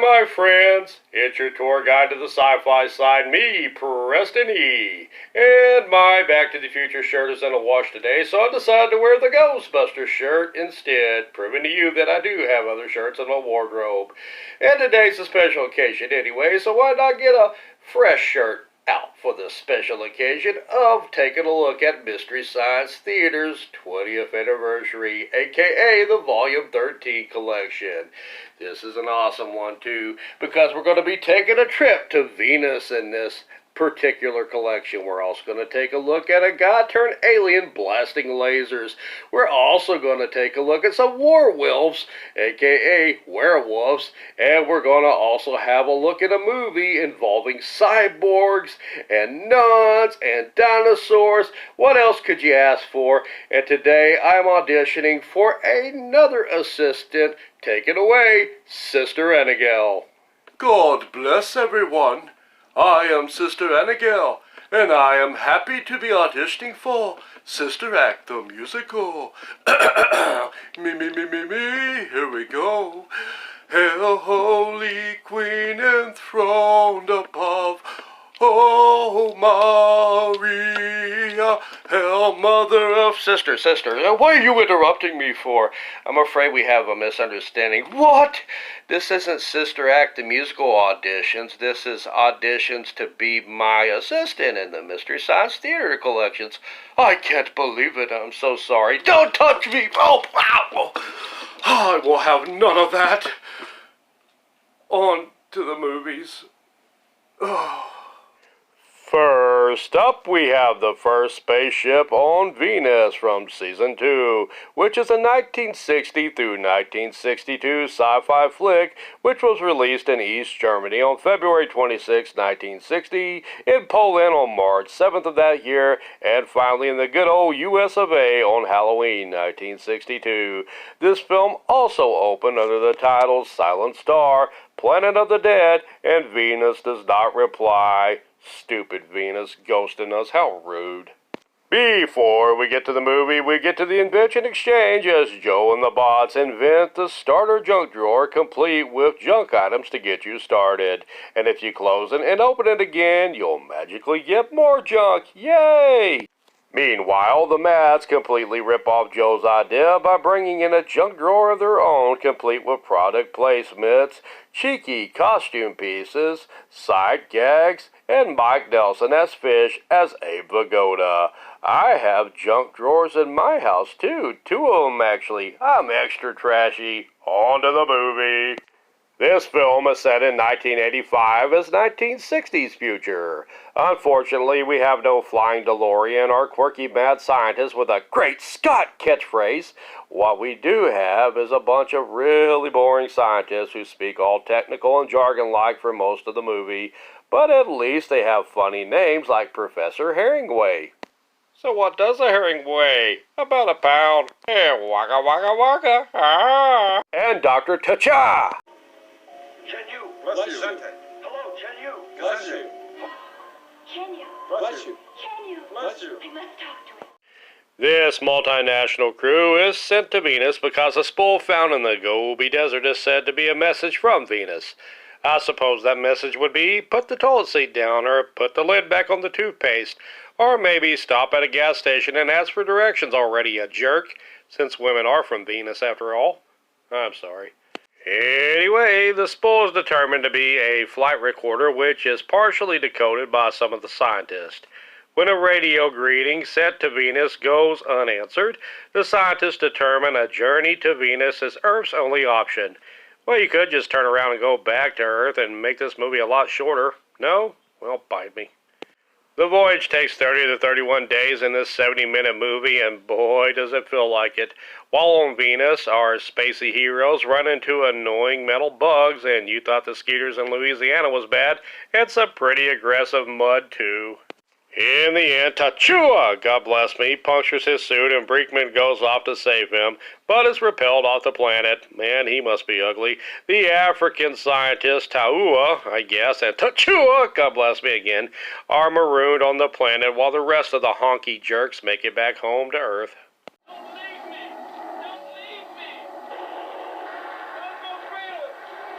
my friends. It's your tour guide to the sci-fi side, me, Preston E. And my Back to the Future shirt is in a wash today, so I decided to wear the Ghostbusters shirt instead, proving to you that I do have other shirts in my wardrobe. And today's a special occasion anyway, so why not get a fresh shirt out for the special occasion of taking a look at Mystery Science Theater's 20th anniversary, a.k.a. the Volume 13 collection. This is an awesome one too, because we're going to be taking a trip to Venus in this particular collection. We're also going to take a look at a god-turned-alien blasting lasers. We're also going to take a look at some werewolves, a.k.a. werewolves, and we're going to also have a look at a movie involving cyborgs and nuns and dinosaurs. What else could you ask for? And today I'm auditioning for another assistant. Take it away, Sister Annigale. God bless everyone. I am Sister Annigale, and I am happy to be auditioning for Sister Act the Musical. me, here we go. Hail, Holy Queen enthroned above, oh Maria, Hail, Mother of... Sister, what are you interrupting me for? I'm afraid we have a misunderstanding. What? This isn't Sister Act the Musical auditions. This is auditions to be my assistant in the Mystery Science Theater collections. I can't believe it. I'm so sorry. Don't touch me! Oh, ow! I will have none of that. On to the movies. First up, we have the first Spaceship on Venus from Season 2, which is a 1960 through 1962 sci-fi flick, which was released in East Germany on February 26, 1960, in Poland on March 7th of that year, and finally in the good old US of A on Halloween 1962. This film also opened under the titles Silent Star, Planet of the Dead, and Venus Does Not Reply. Stupid Venus ghosting us, how rude. Before we get to the movie, we get to the Invention Exchange as Joe and the bots invent the starter junk drawer complete with junk items to get you started. And if you close it and open it again, you'll magically get more junk. Yay! Meanwhile, the Mats completely rip off Joe's idea by bringing in a junk drawer of their own complete with product placements, cheeky costume pieces, side gags, and Mike Nelson as Fish as Abe Vigoda. I have junk drawers in my house too, 2 of them actually. I'm extra trashy. On to the movie. This film is set in 1985 as 1960s future. Unfortunately, we have no flying DeLorean or quirky mad scientist with a Great Scott catchphrase. What we do have is a bunch of really boring scientists who speak all technical and jargon-like for most of the movie, but at least they have funny names like Professor Herringway. So what does a herring weigh? About a pound. Hey, waka waka waka. Ah. And Dr. Ta-cha. Can you? Bless you. Hello, can you? Bless you. Can you? Bless you. Can you? Bless you. I must talk to him. This multinational crew is sent to Venus because a spool found in the Gobi Desert is said to be a message from Venus. I suppose that message would be, put the toilet seat down, or put the lid back on the toothpaste, or maybe stop at a gas station and ask for directions already, a jerk, since women are from Venus after all. I'm sorry. Anyway, the spool is determined to be a flight recorder which is partially decoded by some of the scientists. When a radio greeting sent to Venus goes unanswered, the scientists determine a journey to Venus is Earth's only option. Well, you could just turn around and go back to Earth and make this movie a lot shorter. No? Well, bite me. The voyage takes 30 to 31 days in this 70-minute movie, and boy, does it feel like it. While on Venus, our spacey heroes run into annoying metal bugs, and you thought the skeeters in Louisiana was bad. It's a pretty aggressive mud, too. In the end, Tachua, God bless me, punctures his suit and Brinkman goes off to save him, but is repelled off the planet. Man, he must be ugly. The African scientist Taua, I guess, and Tachua, God bless me again, are marooned on the planet while the rest of the honky jerks make it back home to Earth. Don't leave me! Don't leave me! Don't go freedom!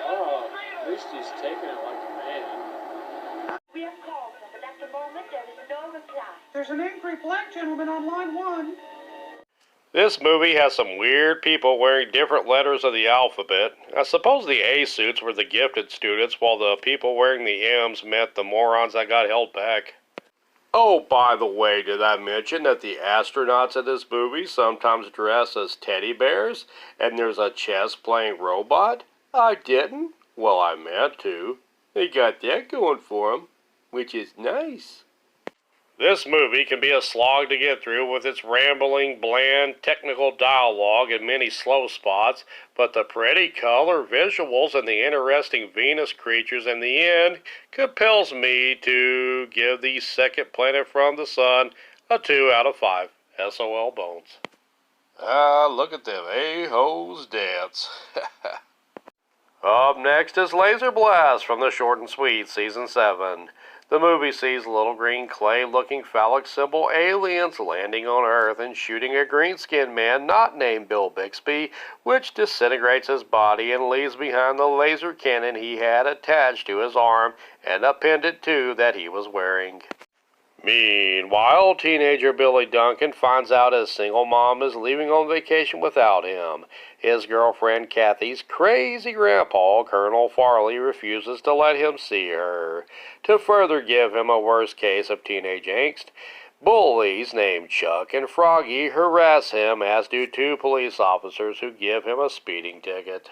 Don't go freedom! least he's taking it like a man. We have called him, but at the moment there is no reply. There's an angry black gentleman on line 1. This movie has some weird people wearing different letters of the alphabet. I suppose the A suits were the gifted students, while the people wearing the M's meant the morons that got held back. Oh, by the way, did I mention that the astronauts in this movie sometimes dress as teddy bears, and there's a chess-playing robot? I didn't? Well, I meant to. They got that going for them, which is nice. This movie can be a slog to get through with its rambling, bland, technical dialogue and many slow spots, but the pretty color, visuals, and the interesting Venus creatures in the end compels me to give the second planet from the sun a 2 out of 5. SOL Bones. Look at them a-hoes dance. Up next is Laser Blast from the Short and Sweet, Season 7. The movie sees little green clay-looking phallic symbol aliens landing on Earth and shooting a green-skinned man not named Bill Bixby, which disintegrates his body and leaves behind the laser cannon he had attached to his arm and a pendant too that he was wearing. Meanwhile, teenager Billy Duncan finds out his single mom is leaving on vacation without him. His girlfriend Kathy's crazy grandpa, Colonel Farley, refuses to let him see her. To further give him a worse case of teenage angst, bullies named Chuck and Froggy harass him, as do 2 police officers who give him a speeding ticket.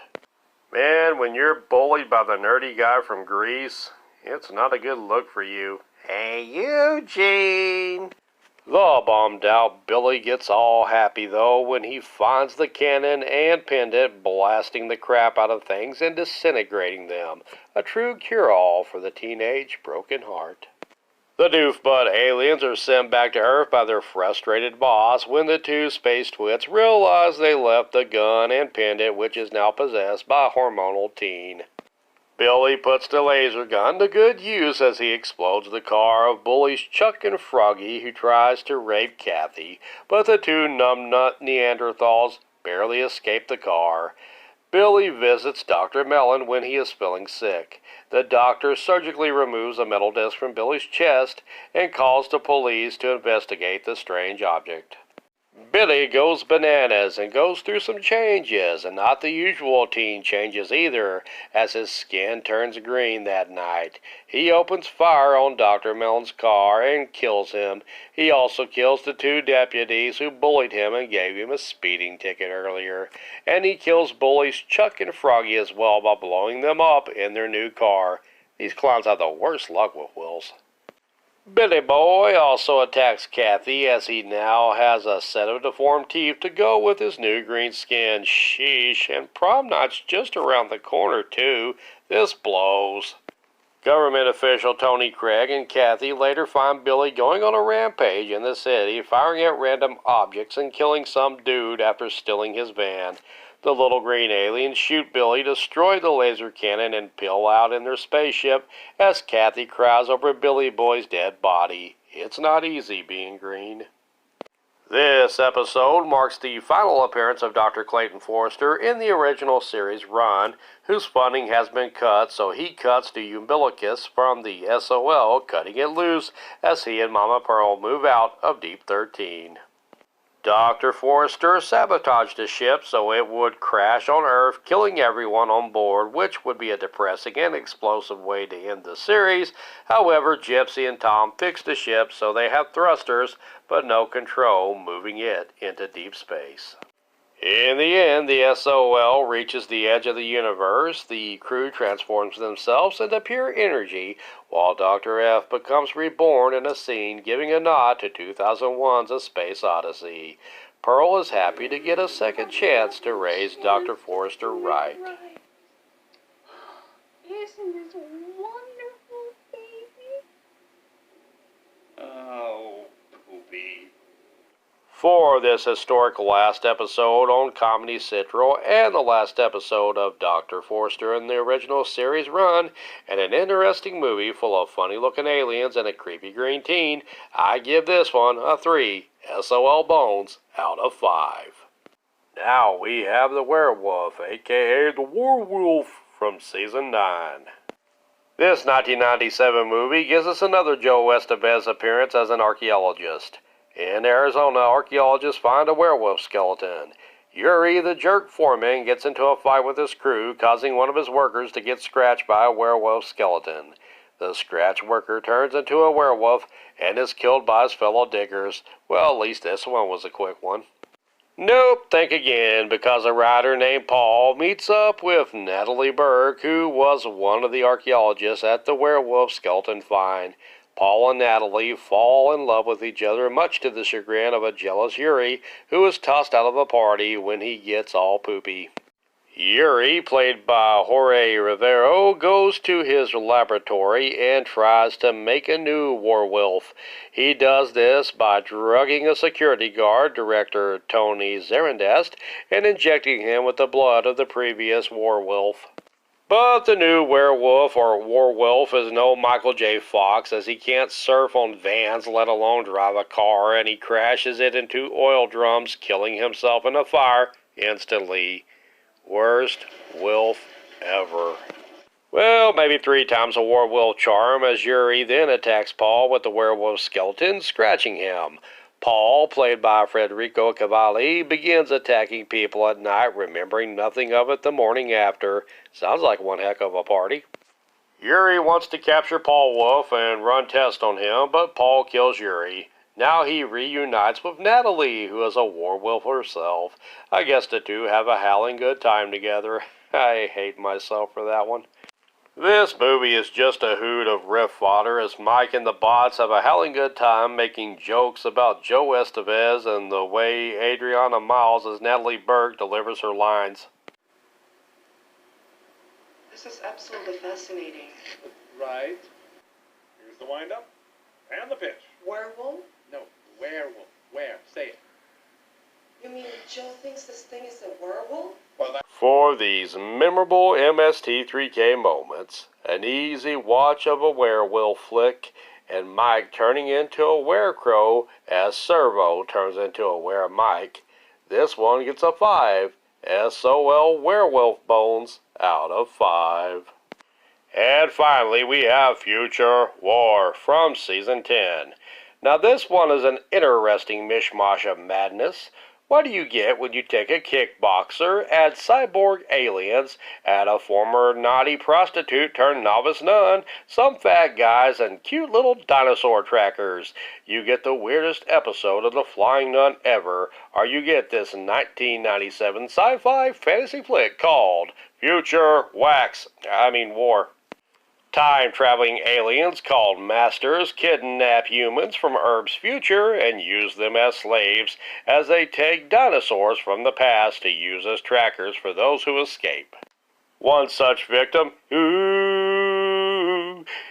Man, when you're bullied by the nerdy guy from Greece, it's not a good look for you. Hey, Eugene! The bummed out Billy gets all happy, though, when he finds the cannon and pendant blasting the crap out of things and disintegrating them. A true cure-all for the teenage broken heart. The doofbutt aliens are sent back to Earth by their frustrated boss when the 2 space twits realize they left the gun and pendant, which is now possessed by a hormonal teen. Billy puts the laser gun to good use as he explodes the car of bullies Chuck and Froggy, who tries to rape Kathy, but the 2 numbnut Neanderthals barely escape the car. Billy visits Dr. Mellon when he is feeling sick. The doctor surgically removes a metal disc from Billy's chest and calls the police to investigate the strange object. Billy goes bananas and goes through some changes, and not the usual teen changes either, as his skin turns green that night. He opens fire on Dr. Mellon's car and kills him. He also kills the 2 deputies who bullied him and gave him a speeding ticket earlier. And he kills bullies Chuck and Froggy as well by blowing them up in their new car. These clowns have the worst luck with wills. Billy Boy also attacks Kathy, as he now has a set of deformed teeth to go with his new green skin. Sheesh, and prom night's just around the corner too. This blows. Government official Tony Craig and Kathy later find Billy going on a rampage in the city, firing at random objects and killing some dude after stealing his van. The little green aliens shoot Billy, destroy the laser cannon, and peel out in their spaceship as Kathy cries over Billy Boy's dead body. It's not easy being green. This episode marks the final appearance of Dr. Clayton Forrester in the original series run, whose funding has been cut, so he cuts the umbilicus from the SOL, cutting it loose as he and Mama Pearl move out of Deep 13. Dr. Forrester sabotaged the ship so it would crash on Earth, killing everyone on board, which would be a depressing and explosive way to end the series. However, Gypsy and Tom fixed the ship so they have thrusters, but no control, moving it into deep space. In the end, the SOL reaches the edge of the universe. The crew transforms themselves into pure energy, while Dr. F becomes reborn in a scene giving a nod to 2001's A Space Odyssey. Pearl is happy to get a second chance to raise Dr. Forrester right. Isn't this wonderful, baby? Oh, poopy. For this historic last episode on Comedy Central and the last episode of Dr. Forrester in the original series run, and an interesting movie full of funny-looking aliens and a creepy green teen, I give this one a 3 SOL Bones out of 5. Now we have the werewolf, a.k.a. the werewolf, from Season 9. This 1997 movie gives us another Joe Estevez appearance as an archaeologist. In Arizona, archaeologists find a werewolf skeleton. Yuri, the jerk foreman, gets into a fight with his crew, causing one of his workers to get scratched by a werewolf skeleton. The scratch worker turns into a werewolf and is killed by his fellow diggers. Well, at least this one was a quick one. Nope, think again, because a writer named Paul meets up with Natalie Berg, who was one of the archaeologists at the werewolf skeleton find. Paul and Natalie fall in love with each other, much to the chagrin of a jealous Yuri, who is tossed out of a party when he gets all poopy. Yuri, played by Jorge Rivero, goes to his laboratory and tries to make a new werewolf. He does this by drugging a security guard, director Tony Zarandest, and injecting him with the blood of the previous werewolf. But the new werewolf, or warwolf, is no Michael J. Fox, as he can't surf on vans, let alone drive a car, and he crashes it into oil drums, killing himself in a fire instantly. Worst wolf ever. Well, maybe 3 times a werewolf charm, as Yuri then attacks Paul with the werewolf skeleton, scratching him. Paul, played by Federico Cavalli, begins attacking people at night, remembering nothing of it the morning after. Sounds like one heck of a party. Yuri wants to capture Paul Wolf and run tests on him, but Paul kills Yuri. Now he reunites with Natalie, who is a werewolf herself. I guess the two have a howling good time together. I hate myself for that one. This movie is just a hoot of riff fodder, as Mike and the bots have a howling good time making jokes about Joe Estevez and the way Adriana Miles as Natalie Berg delivers her lines. This is absolutely fascinating. Right. Here's the wind-up and the pitch. Werewolf? No, werewolf. Where? Say it. You mean Joe thinks this thing is a werewolf? Well, that... For these memorable MST3K moments, an easy watch of a werewolf flick, and Mike turning into a werecrow as Servo turns into a were-Mike, this one gets a 5 SOL werewolf bones out of 5. And finally, we have Future War from Season 10. Now this one is an interesting mishmash of madness. What do you get when you take a kickboxer, add cyborg aliens, add a former naughty prostitute turned novice nun, some fat guys, and cute little dinosaur trackers? You get the weirdest episode of The Flying Nun ever, or you get this 1997 sci-fi fantasy flick called Future War. Time-traveling aliens called Masters kidnap humans from Earth's future and use them as slaves as they take dinosaurs from the past to use as trackers for those who escape. One such victim,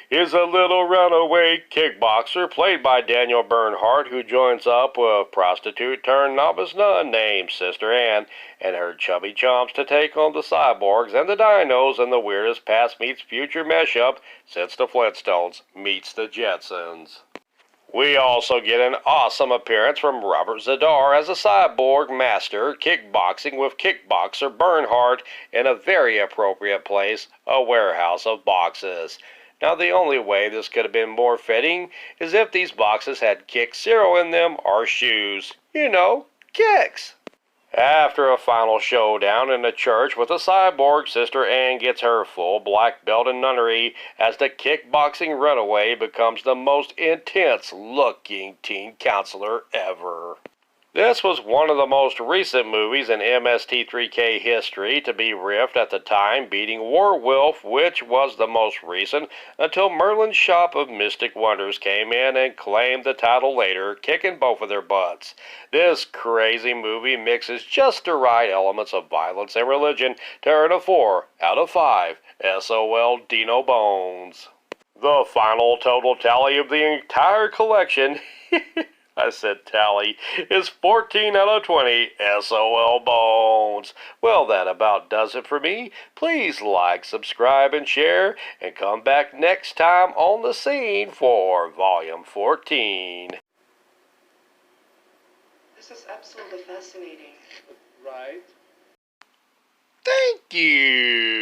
is a little runaway kickboxer played by Daniel Bernhardt, who joins up with prostitute turned novice nun named Sister Ann and her chubby chumps to take on the cyborgs and the dinos in the weirdest past meets future mashup since the Flintstones meets the Jetsons. We also get an awesome appearance from Robert Zadar as a cyborg master kickboxing with kickboxer Bernhardt in a very appropriate place, a warehouse of boxes. Now the only way this could have been more fitting is if these boxes had Kick Zero in them or shoes. You know, kicks! After a final showdown in a church with a cyborg, Sister Ann gets her full black belt in nunnery as the kickboxing runaway becomes the most intense-looking teen counselor ever. This was one of the most recent movies in MST3K history to be riffed at the time, beating Warwolf, which was the most recent, until Merlin's Shop of Mystic Wonders came in and claimed the title later, kicking both of their butts. This crazy movie mixes just the right elements of violence and religion to earn a 4 out of 5 SOL Dino Bones. The final total tally of the entire collection I said tally, is 14 out of 20 SOL Bones. Well, that about does it for me. Please like, subscribe, and share, and come back next time on the scene for Volume 14. This is absolutely fascinating. Right. Thank you.